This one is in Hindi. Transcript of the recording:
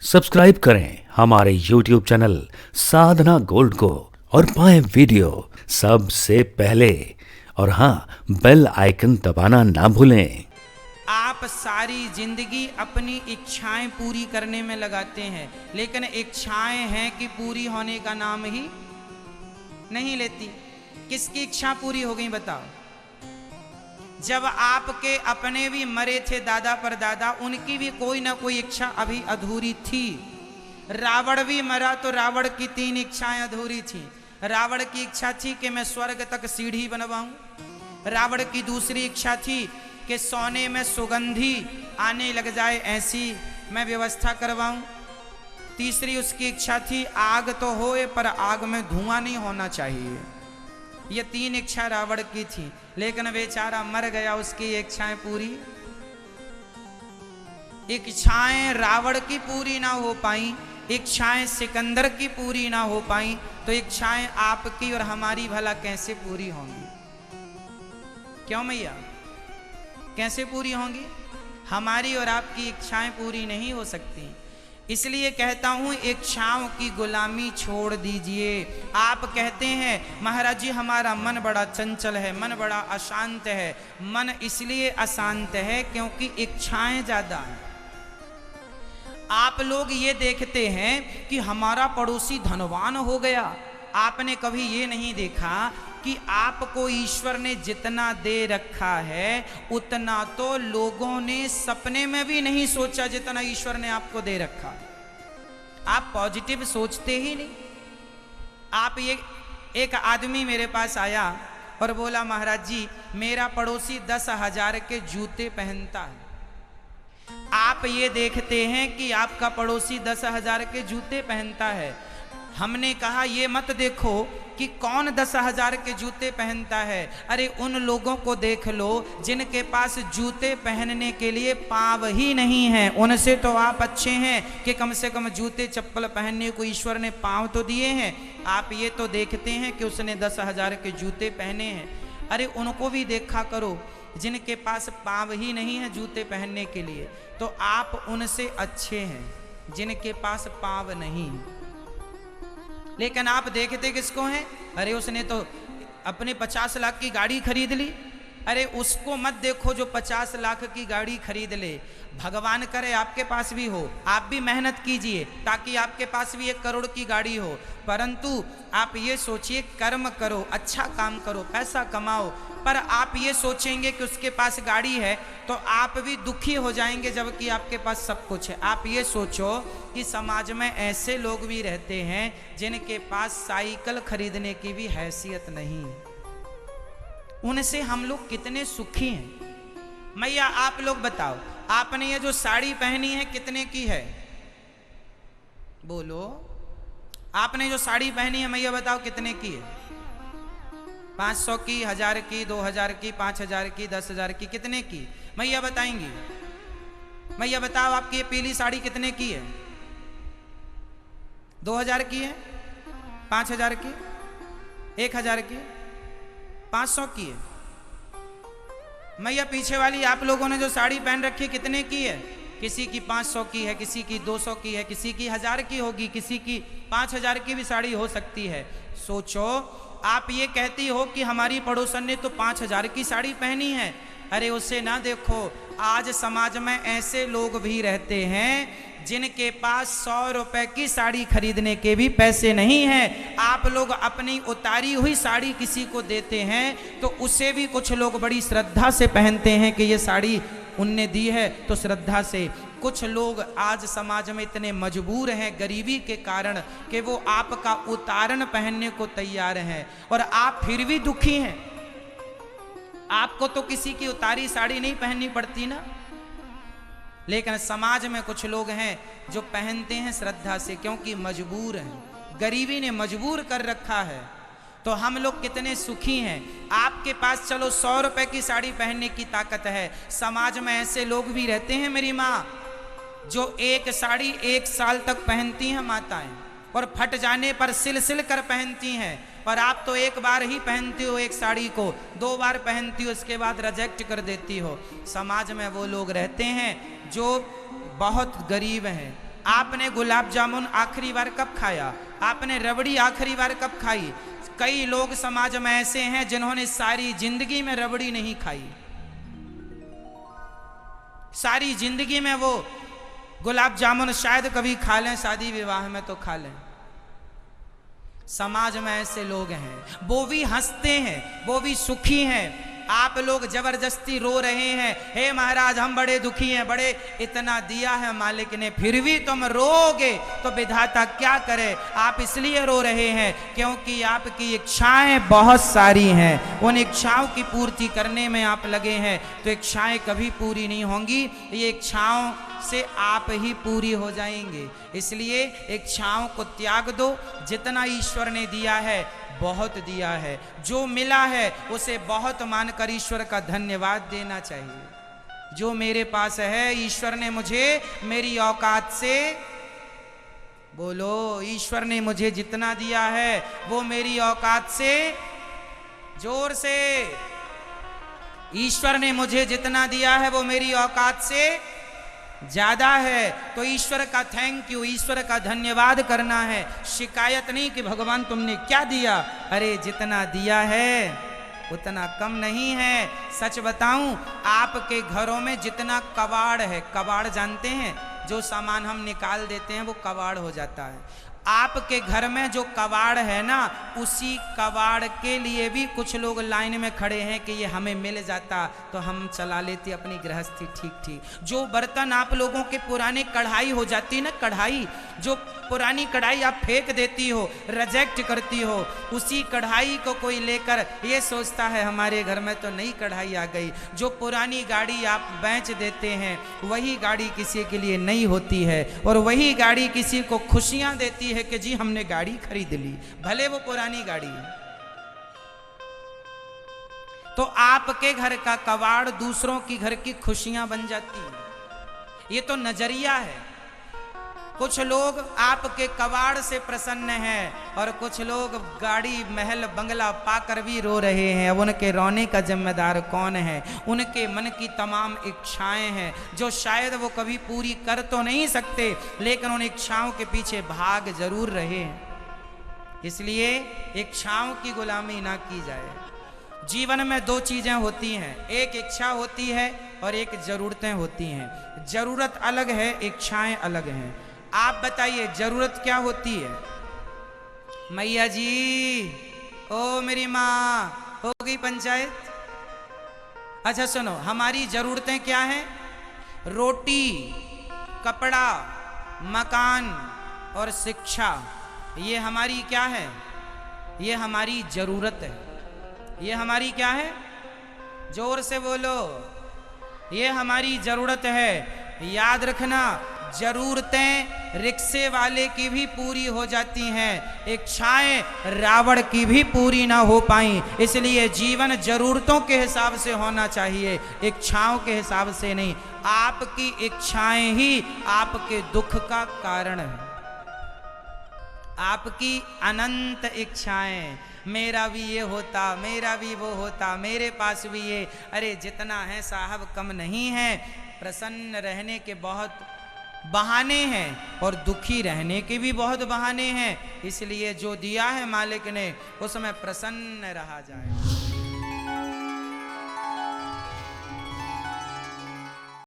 सब्सक्राइब करें हमारे YouTube चैनल साधना गोल्ड को और पाएं वीडियो सबसे पहले। और हाँ, बेल आइकन दबाना ना भूलें। आप सारी जिंदगी अपनी इच्छाएं पूरी करने में लगाते हैं, लेकिन इच्छाएं हैं कि पूरी होने का नाम ही नहीं लेती। किसकी इच्छा पूरी हो गई बताओ? जब आपके अपने भी मरे थे दादा परदादा, उनकी भी कोई ना कोई इच्छा अभी अधूरी थी। रावण भी मरा तो रावण की 3 इच्छाएं अधूरी थी। रावण की इच्छा थी कि मैं स्वर्ग तक सीढ़ी बनवाऊं। रावण की दूसरी इच्छा थी कि सोने में सुगंधी आने लग जाए ऐसी मैं व्यवस्था करवाऊं। तीसरी उसकी इच्छा थी आग तो होए पर आग में धुआं नहीं होना चाहिए। ये 3 इच्छा रावण की थी, लेकिन बेचारा मर गया, उसकी इच्छाएं पूरी। इच्छाएं रावण की पूरी ना हो पाई, इच्छाएं सिकंदर की पूरी ना हो पाई, तो इच्छाएं आपकी और हमारी भला कैसे पूरी होंगी? क्यों मैया, कैसे पूरी होंगी? हमारी और आपकी इच्छाएं पूरी नहीं हो सकती। इसलिए कहता हूं इच्छाओं की गुलामी छोड़ दीजिए। आप कहते हैं महाराज जी हमारा मन बड़ा चंचल है, मन बड़ा अशांत है। मन इसलिए अशांत है क्योंकि इच्छाएं ज्यादा हैं। आप लोग ये देखते हैं कि हमारा पड़ोसी धनवान हो गया, आपने कभी ये नहीं देखा कि आपको ईश्वर ने जितना दे रखा है उतना तो लोगों ने सपने में भी नहीं सोचा जितना ईश्वर ने आपको दे रखा। आप पॉजिटिव सोचते ही नहीं। आप ये एक आदमी मेरे पास आया और बोला महाराज जी मेरा पड़ोसी 10,000 के जूते पहनता है। आप ये देखते हैं कि आपका पड़ोसी 10,000 के जूते पहनता है। हमने कहा ये मत देखो कि कौन 10,000 के जूते पहनता है, अरे उन लोगों को देख लो जिनके पास जूते पहनने के लिए पाँव ही नहीं है। उनसे तो आप अच्छे हैं कि कम से कम जूते चप्पल पहनने को ईश्वर ने पाँव तो दिए हैं। आप ये तो देखते हैं कि उसने 10,000 के जूते पहने हैं। अरे उनको भी देखा करो जिनके पास पाँव ही नहीं है जूते पहनने के लिए। तो आप उनसे अच्छे हैं जिनके पास पाँव नहीं। लेकिन आप देखते किसको हैं? अरे उसने तो अपने 50 लाख की गाड़ी खरीद ली। अरे उसको मत देखो जो 50 लाख की गाड़ी खरीद ले। भगवान करे आपके पास भी हो, आप भी मेहनत कीजिए ताकि आपके पास भी 1 करोड़ की गाड़ी हो। परंतु आप ये सोचिए कर्म करो, अच्छा काम करो, पैसा कमाओ। पर आप ये सोचेंगे कि उसके पास गाड़ी है तो आप भी दुखी हो जाएंगे जबकि आपके पास सब कुछ है। आप ये सोचो कि समाज में ऐसे लोग भी रहते हैं जिनके पास साइकिल खरीदने की भी हैसियत नहीं। उनसे हम लोग कितने सुखी हैं। मैया आप लोग बताओ, आपने ये जो साड़ी पहनी है कितने की है? बोलो, आपने जो साड़ी पहनी है मैया बताओ कितने की है? 500 की, 1000 की, 2000 की, 5000 की, 10,000 की, कितने की? मैया बताएंगी। मैया बताओ आपकी ये पीली साड़ी कितने की है? 2000 की है, 5000 की, 1000 की, 500 की है। मैया पीछे वाली आप लोगों ने जो साड़ी पहन रखी है कितने की है? किसी की 500 की है, किसी की 200 की है, किसी की 1000 की होगी, किसी की 5000 की भी साड़ी हो सकती है। सोचो, आप ये कहती हो कि हमारी पड़ोसन ने तो 5000 की साड़ी पहनी है। अरे उसे ना देखो, आज समाज में ऐसे लोग भी रहते हैं जिनके पास 100 रुपए की साड़ी खरीदने के भी पैसे नहीं हैं। आप लोग अपनी उतारी हुई साड़ी किसी को देते हैं तो उसे भी कुछ लोग बड़ी श्रद्धा से पहनते हैं कि ये साड़ी उनने दी है तो श्रद्धा से। कुछ लोग आज समाज में इतने मजबूर हैं गरीबी के कारण कि वो आपका उतारन पहनने को तैयार हैं और आप फिर भी दुखी हैं। आपको तो किसी की उतारी साड़ी नहीं पहननी पड़ती ना। लेकिन समाज में कुछ लोग हैं जो पहनते हैं श्रद्धा से क्योंकि मजबूर हैं, गरीबी ने मजबूर कर रखा है। तो हम लोग कितने सुखी हैं। आपके पास चलो 100 रुपए की साड़ी पहनने की ताकत है, समाज में ऐसे लोग भी रहते हैं मेरी माँ जो एक साड़ी 1 साल तक पहनती हैं माताएं और फट जाने पर सिल सिल कर पहनती हैं। पर आप तो एक बार ही पहनती हो एक साड़ी को, 2 बार पहनती हो, उसके बाद रिजेक्ट कर देती हो। समाज में वो लोग रहते हैं जो बहुत गरीब हैं, आपने गुलाब जामुन आखिरी बार कब खाया? आपने रबड़ी आखिरी बार कब खाई? कई लोग समाज में ऐसे हैं जिन्होंने सारी जिंदगी में रबड़ी नहीं खाई, सारी जिंदगी में वो गुलाब जामुन शायद कभी खा लें, शादी विवाह में तो खा लें। समाज में ऐसे लोग हैं, वो भी हंसते हैं, वो भी सुखी हैं। आप लोग जबरदस्ती रो रहे हैं, हे महाराज हम बड़े दुखी हैं, बड़े इतना दिया है मालिक ने, फिर भी तुम रोगे तो विधाता क्या करे? आप इसलिए रो रहे हैं क्योंकि आपकी इच्छाएं बहुत सारी हैं, उन इच्छाओं की पूर्ति करने में आप लगे हैं, तो इच्छाएं कभी पूरी नहीं होंगी, ये इच्छाओं से आप ही पूरी हो जाएंगे। इसलिए इच्छाओं को त्याग दो। जितना ईश्वर ने दिया है बहुत दिया है, जो मिला है उसे बहुत मानकर ईश्वर का धन्यवाद देना चाहिए। जो मेरे पास है ईश्वर ने मुझे मेरी औकात से, बोलो, ईश्वर ने मुझे जितना दिया है वो मेरी औकात से, जोर से, ईश्वर ने मुझे जितना दिया है वो मेरी औकात से ज्यादा है। तो ईश्वर का थैंक यू, ईश्वर का धन्यवाद करना है। शिकायत नहीं कि भगवान तुमने क्या दिया, अरे जितना दिया है उतना कम नहीं है। सच बताऊं, आपके घरों में जितना कबाड़ है, कबाड़ जानते हैं, जो सामान हम निकाल देते हैं वो कबाड़ हो जाता है। आपके घर में जो कबाड़ है ना, उसी कबाड़ के लिए भी कुछ लोग लाइन में खड़े हैं कि ये हमें मिल जाता तो हम चला लेते अपनी गृहस्थी ठीक ठीक। जो बर्तन आप लोगों के पुराने कढ़ाई हो जाती ना, कढ़ाई, जो पुरानी कढ़ाई आप फेंक देती हो, रिजेक्ट करती हो, उसी कढ़ाई को कोई लेकर ये सोचता है हमारे घर में तो नई कढ़ाई आ गई। जो पुरानी गाड़ी आप बेच देते हैं, वही गाड़ी किसी के लिए नई होती है, और वही गाड़ी किसी को खुशियां देती है कि जी हमने गाड़ी खरीद ली, भले वो पुरानी गाड़ी है। तो आपके घर का कबाड़ दूसरों की घर की खुशियां बन जाती है। ये तो नजरिया है। कुछ लोग आपके कबाड़ से प्रसन्न हैं और कुछ लोग गाड़ी महल बंगला पाकर भी रो रहे हैं। अब उनके रोने का जिम्मेदार कौन है? उनके मन की तमाम इच्छाएं हैं जो शायद वो कभी पूरी कर तो नहीं सकते, लेकिन उन इच्छाओं के पीछे भाग जरूर रहे हैं। इसलिए इच्छाओं की गुलामी ना की जाए। जीवन में दो चीजें होती हैं, एक इच्छा होती है और एक जरूरतें होती हैं। जरूरत अलग है, इच्छाएं अलग हैं। आप बताइए जरूरत क्या होती है? मैया जी, ओ मेरी माँ, हो गई पंचायत? अच्छा सुनो, हमारी जरूरतें क्या हैं? रोटी, कपड़ा, मकान और शिक्षा। ये हमारी क्या है? ये हमारी जरूरत है। ये हमारी क्या है? जोर से बोलो। ये हमारी जरूरत है। याद रखना, जरूरतें रिक्शे वाले की भी पूरी हो जाती हैं, इच्छाएं रावण की भी पूरी ना हो पाई। इसलिए जीवन जरूरतों के हिसाब से होना चाहिए, इच्छाओं के हिसाब से नहीं। आपकी इच्छाएं ही आपके दुख का कारण है। आपकी अनंत इच्छाएं, मेरा भी ये होता, मेरा भी वो होता, मेरे पास भी ये, अरे जितना है साहब कम नहीं है। प्रसन्न रहने के बहुत बहाने हैं और दुखी रहने के भी बहुत बहाने हैं। इसलिए जो दिया है मालिक ने उसमें प्रसन्न रहा जाए।